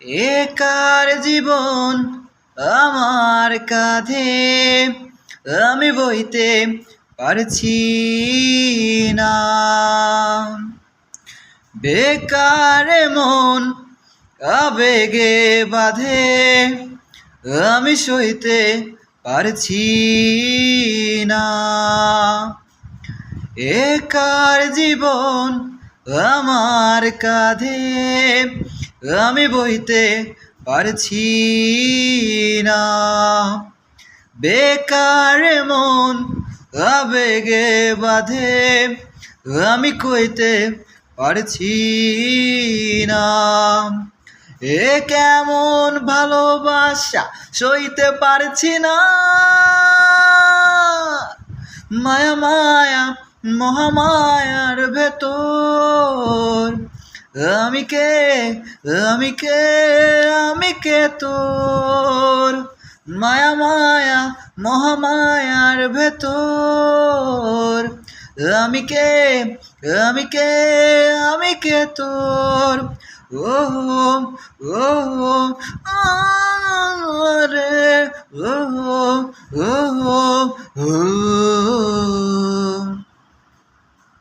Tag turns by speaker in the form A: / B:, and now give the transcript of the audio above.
A: একার জীবন আমার কাঁধে, আমি বইতে পারছি না। বেকার মন আবেগে বাঁধে, আমি সইতে পারছি না। একার জীবন আমার কাঁধে, আমি বইতে পারছি না। বেকার মন আবেগে বাঁধে, আমি কইতে পারছি না। এ কেমন ভালোবাসা সইতে পারছি না। মায়া মায়া মহামায়ার ভেতর, আমি কে আমি কে আমি কে তোর। মায়া মায়া মহামায়ার ভেতর, আমি কে আমি কে আমি কে তোর। ও ও রে ও ও ও